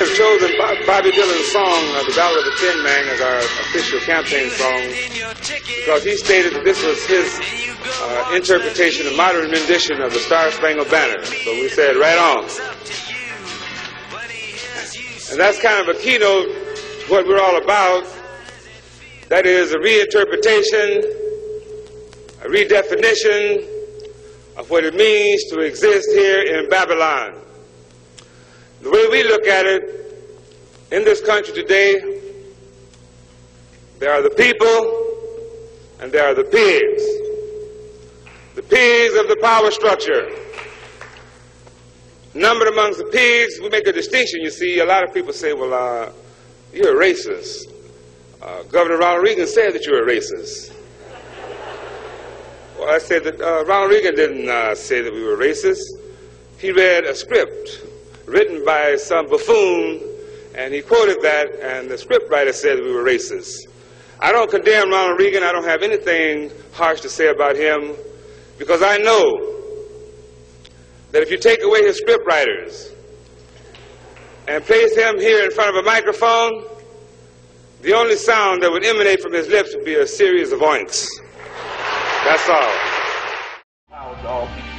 have chosen Bobby Dylan's song, The Ballad of the Tin Man, as our official campaign song because he stated that this was his interpretation, a modern rendition of the Star Spangled Banner. So we said, right on. And that's kind of a keynote to what we're all about. That is a reinterpretation, a redefinition of what it means to exist here in Babylon. The way we look at it, in this country today, there are the people and there are the pigs. The pigs of the power structure. Numbered amongst the pigs, we make a distinction, you see. A lot of people say, well, you're a racist. Governor Ronald Reagan said that you're a racist. Well, I said that Ronald Reagan didn't say that we were racist. He read a script written by some buffoon, and he quoted that, and the scriptwriter said that we were racist. I don't condemn Ronald Reagan. I don't have anything harsh to say about him, because I know that if you take away his scriptwriters and place him here in front of a microphone, the only sound that would emanate from his lips would be a series of oinks. That's all. Power to all people.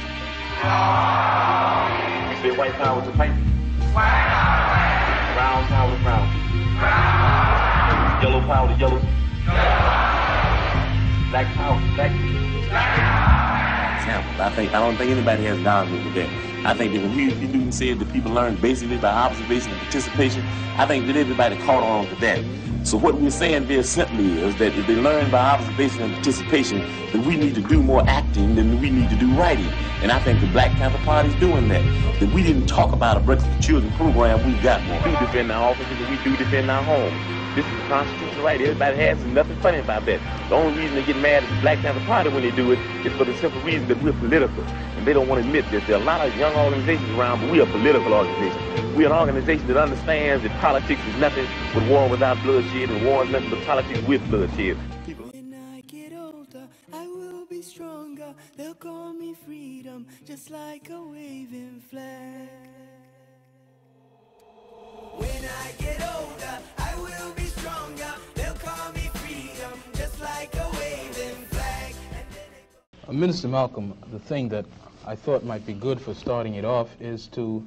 You say white power to white people. Brown power to brown people. Yellow power to yellow people. Black power to black people. I don't think anybody has dogma with that. I think that when we do say that people learn basically by observation and participation, I think that everybody caught on to that. So what we're saying very simply is that if they learn by observation and participation, then we need to do more acting than we need to do writing. And I think the Black Panther Party is doing that. That we didn't talk about a Breakfast for Children program, we got more. We do defend our offices and we do defend our homes. This is a constitutional right. Everybody has, and nothing funny about that. The only reason they get mad at the Black Panther Party when they do it is for the simple reason that we're political. And they don't want to admit this. There are a lot of young organizations around, but we are a political organization. We're an organization that understands that politics is nothing but war without bloodshed, and war is nothing but politics with bloodshed. When I get older, I will be stronger. They'll call me freedom, just like a waving flag. When I get older, I will be stronger. They'll call me freedom, just like a waving flag. Minister Malcolm, the thing that I thought might be good for starting it off is to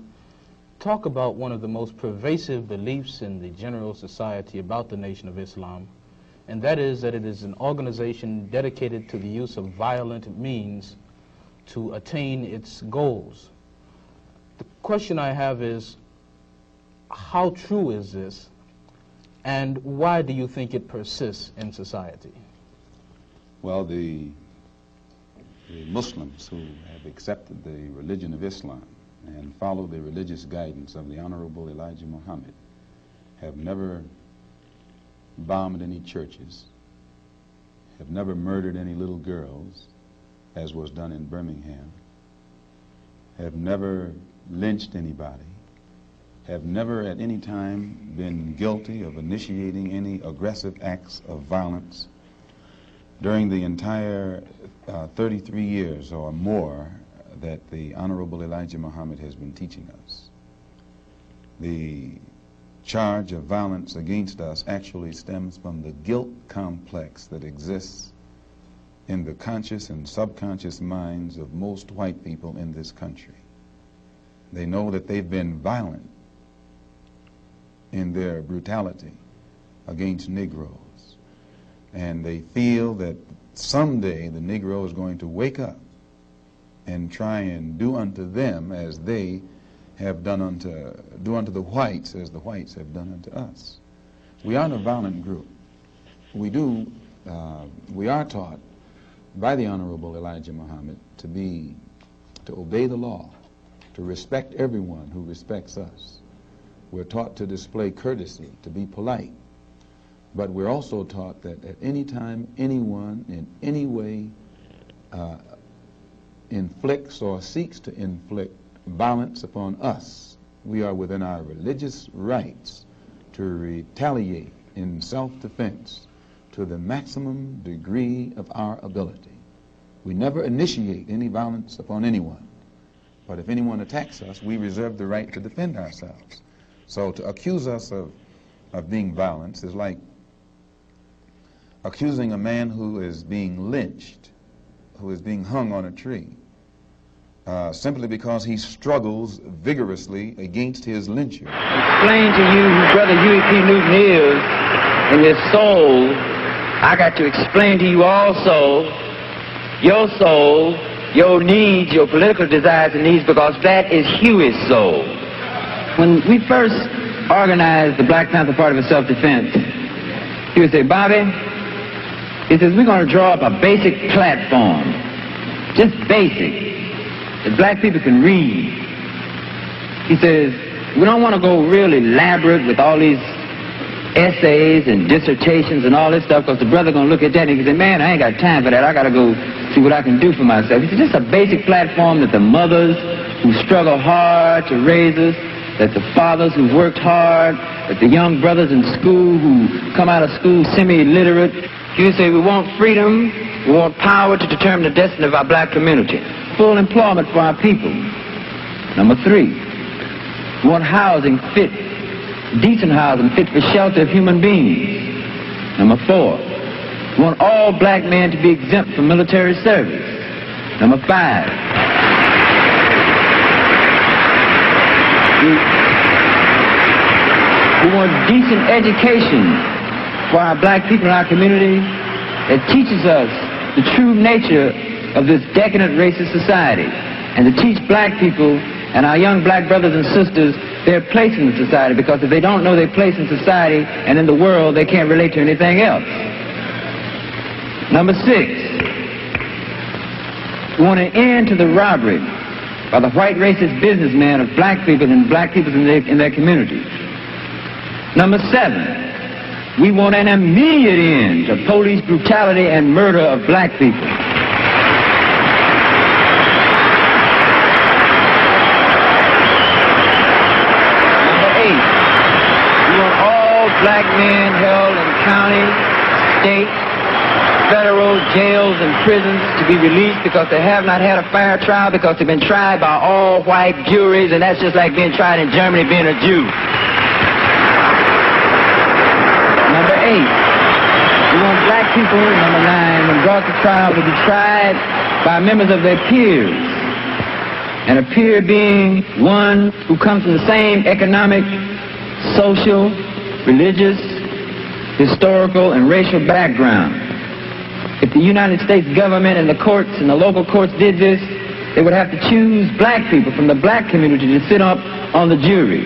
talk about one of the most pervasive beliefs in the general society about the Nation of Islam, and that is that it is an organization dedicated to the use of violent means to attain its goals. The question I have is, how true is this, and why do you think it persists in society? Well, the Muslims who have accepted the religion of Islam and follow the religious guidance of the Honorable Elijah Muhammad have never bombed any churches, have never murdered any little girls, as was done in Birmingham, have never lynched anybody, have never at any time been guilty of initiating any aggressive acts of violence during the entire 33 years or more that the Honorable Elijah Muhammad has been teaching us. The charge of violence against us actually stems from the guilt complex that exists in the conscious and subconscious minds of most white people in this country. They know that they've been violent in their brutality against Negroes, and they feel that someday the Negro is going to wake up and try and do unto them as they have done do unto the whites as the whites have done unto us. We aren't a violent group. We are taught by the Honorable Elijah Muhammad to obey the law, to respect everyone who respects us. We're taught to display courtesy, to be polite. But we're also taught that at any time anyone in any way inflicts or seeks to inflict violence upon us, we are within our religious rights to retaliate in self-defense to the maximum degree of our ability. We never initiate any violence upon anyone, but if anyone attacks us, we reserve the right to defend ourselves. So to accuse us of being violent is like accusing a man who is being lynched, who is being hung on a tree, simply because he struggles vigorously against his lyncher. Explain to you who Brother Huey P. Newton is in his soul. I got to explain to you also your soul, your needs, your political desires and needs, because that is Huey's soul. When we first organized the Black Panther Party for Self-Defense, he would say, Bobby, he says, we're going to draw up a basic platform, just basic, that black people can read. He says, we don't want to go real elaborate with all these essays and dissertations and all this stuff, because the brother going to look at that and he can say, man, I ain't got time for that. I got to go see what I can do for myself. He said, just a basic platform that the mothers who struggle hard to raise us, that the fathers who worked hard, that the young brothers in school who come out of school semi-illiterate. You say we want freedom, we want power to determine the destiny of our black community, full employment for our people. Number 3, we want housing fit, decent housing fit for shelter of human beings. Number 4, we want all black men to be exempt from military service. Number 5, we want decent education for our black people in our community that teaches us the true nature of this decadent racist society, and to teach black people and our young black brothers and sisters their place in the society, because if they don't know their place in society and in the world, they can't relate to anything else. Number 6, we want an end to the robbery by the white racist businessmen of black people and black people in their community. Number 7, we want an immediate end to police brutality and murder of black people. Number 8, we want all black men held in county, state, federal jails and prisons to be released because they have not had a fair trial, because they've been tried by all white juries, and that's just like being tried in Germany being a Jew. Number 8, we want black people, number 9, when brought to trial, to be tried by members of their peers, and a peer being one who comes from the same economic, social, religious, historical, and racial background. If the United States government and the courts and the local courts did this, they would have to choose black people from the black community to sit up on the jury.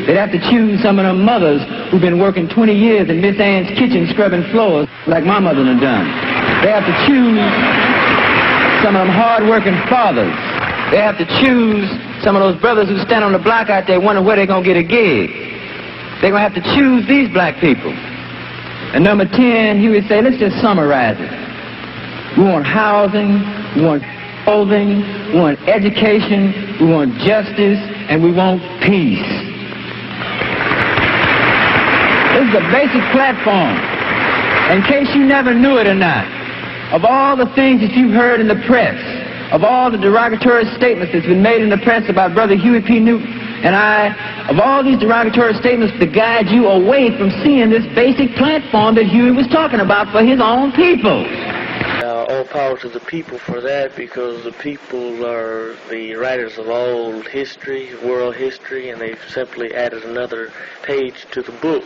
They'd have to choose some of the mothers who've been working 20 years in Miss Ann's kitchen scrubbing floors like my mother done done. They have to choose some of them hard-working fathers. They have to choose some of those brothers who stand on the block out there wondering where they're going to get a gig. They're going to have to choose these black people. And number 10, he would say, let's just summarize it. We want housing, we want clothing, we want education, we want justice, and we want peace. This is a basic platform. In case you never knew it or not, of all the things that you've heard in the press, of all the derogatory statements that's been made in the press about Brother Huey P. Newton and I, of all these derogatory statements to guide you away from seeing this basic platform that Huey was talking about for his own people. All power to the people for that, because the people are the writers of all history, world history, and they've simply added another page to the book.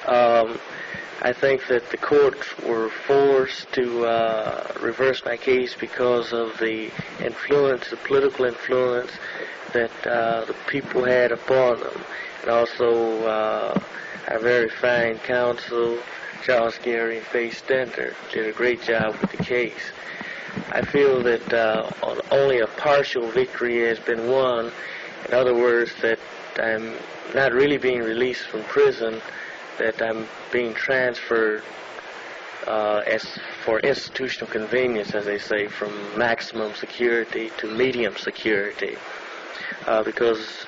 I think that the courts were forced to reverse my case because of the influence, the political influence that the people had upon them. And also our very fine counsel, Charles Gary and Faye Stender, did a great job with the case. I feel that only a partial victory has been won. In other words, that I'm not really being released from prison, that I'm being transferred as for institutional convenience, as they say, from maximum security to medium security. Because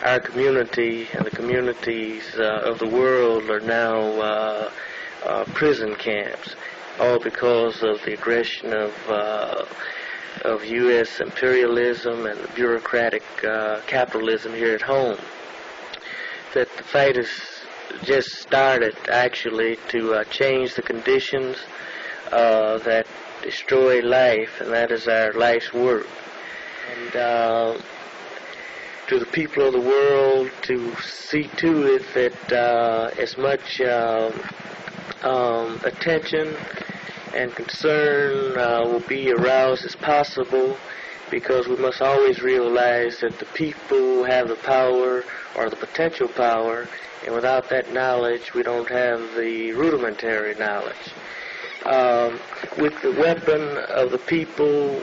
our community and the communities of the world are now prison camps, all because of the aggression of U.S. imperialism and the bureaucratic capitalism here at home. that the fight has just started, actually, to change the conditions that destroy life, and that is our life's work. And to the people of the world, to see to it that as much attention and concern will be aroused as possible, because we must always realize that the people have the power or the potential power, and without that knowledge we don't have the rudimentary knowledge. With the weapon of the people,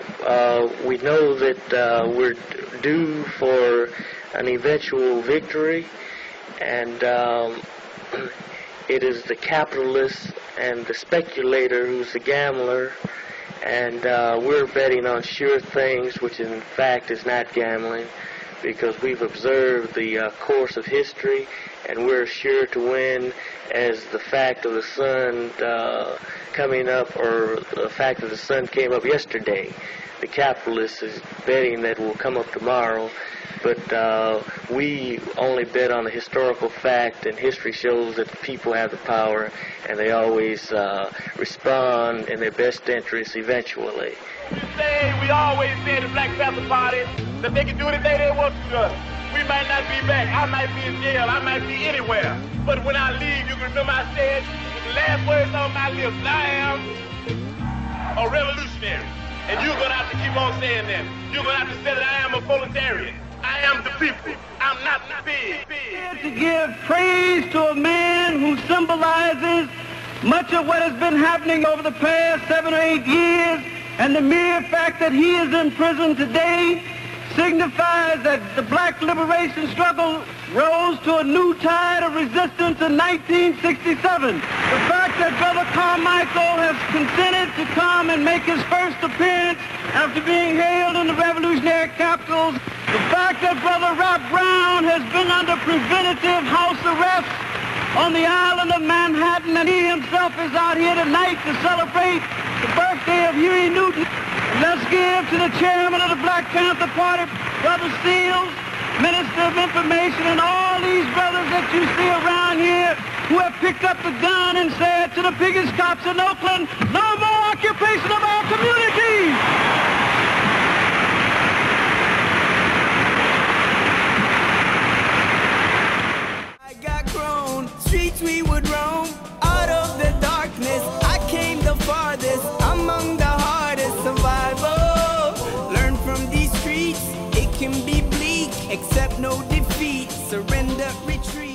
we know that we're due for an eventual victory, and it is the capitalist and the speculator who's the gambler, and we're betting on sure things, which in fact is not gambling, because we've observed the course of history, and we're sure to win as the fact of the sun coming up, or the fact that the sun came up yesterday. The capitalist is betting that it will come up tomorrow, but we only bet on the historical fact, and history shows that the people have the power, and they always respond in their best interest eventually. We always say in the Black Panther Party that they can do anything they want to us. We might not be back. I might be in jail. I might be anywhere. But when I leave, you can remember I said, with the last words on my lips, I am a revolutionary. And you're going to have to keep on saying that. You're going to have to say that I am a proletarian. I am the people. I'm not the big. To give praise to a man who symbolizes much of what has been happening over the past 7 or 8 years, and the mere fact that he is in prison today signifies that the black liberation struggle rose to a new tide of resistance in 1967. The fact that Brother Carmichael has consented to come and make his first appearance after being hailed in the revolutionary capitals, the fact that Brother Rap Brown has been under preventative house arrest on the island of Manhattan, and he himself is out here tonight to celebrate the birthday of Huey Newton. Let's give to the chairman of the Black Panther Party, Brother Seals, Minister of Information, and all these brothers that you see around here who have picked up the gun and said to the biggest cops in Oakland, no more occupation of our communities. I got grown, streets we would roam, out of the darkness, I came the farthest, among the hardest survival. Learn from these streets, it can be bleak, accept no defeat, surrender, retreat.